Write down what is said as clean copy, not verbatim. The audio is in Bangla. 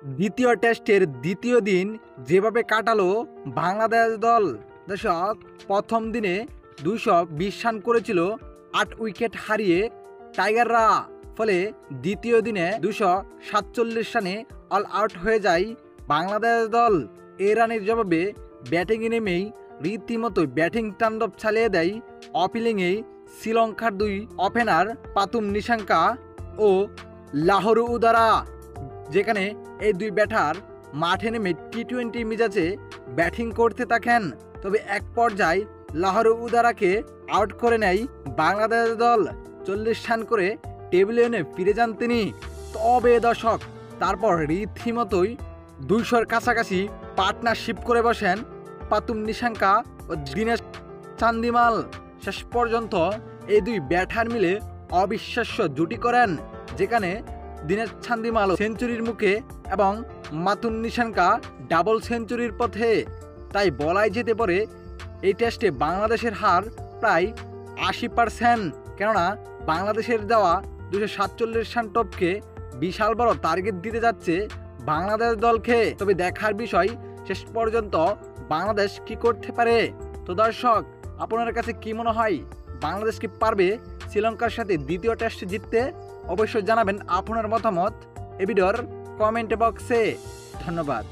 দ্বিতীয় টেস্টের দ্বিতীয় দিন যেভাবে কাটালো বাংলাদেশ দল। দর্শক, প্রথম দিনে 220 রান করেছিল 8 উইকেট হারিয়ে টাইগাররা। ফলে দ্বিতীয় দিনে 247 রানে অল আউট হয়ে যায় বাংলাদেশ দল। এই রানের জবাবে ব্যাটিংয়ে নেমেই রীতিমতো ব্যাটিং তাণ্ডব চালিয়ে দেয় অপিলিংয়ে শ্রীলঙ্কার দুই ওপেনার পাতুম নিশাঙ্কা ও লাহোরু উদারা। যেখানে এই দুই ব্যাটার মাঠে নেমে টি-20 মেজাজে ব্যাটিং করতে থাকেন। তবে এক পর্যায়ে লাহোরু উদারাকে আউট করে নেয় বাংলাদেশ দল। 40 রান করে টেবিলে এনে ফিরে যান তিনি। তবে দর্শক, তারপর রীতিমতোই 200-র কাছাকাছি পার্টনারশিপ করে বসেন পাতুম নিশাঙ্কা ও দীনেশ চান্দিমাল। শেষ পর্যন্ত এই দুই ব্যাটার মিলে অবিশ্বাস্য জুটি করেন, যেখানে দীনেশ চান্দিমাল সেঞ্চুরির মুখে এবং মাতুম নিশাঙ্কা ডাবল সেঞ্চুরির পথে। তাই বলাই যেতে পারে এই টেস্টে বাংলাদেশের হার প্রায় 80%। কেননা বাংলাদেশের দেওয়া 247 রান টপকে বিশাল বড় টার্গেট দিতে যাচ্ছে বাংলাদেশ দলকে। তবে দেখার বিষয় শেষ পর্যন্ত বাংলাদেশ কি করতে পারে। তো দর্শক, আপনার কাছে কি মনে হয়, বাংলাদেশ কি পারবে শ্রীলঙ্কার সাথে দ্বিতীয় টেস্ট জিততে? অবশ্যই জানাবেন আপনার মতামত এই ভিডিওর কমেন্ট বক্সে। ধন্যবাদ।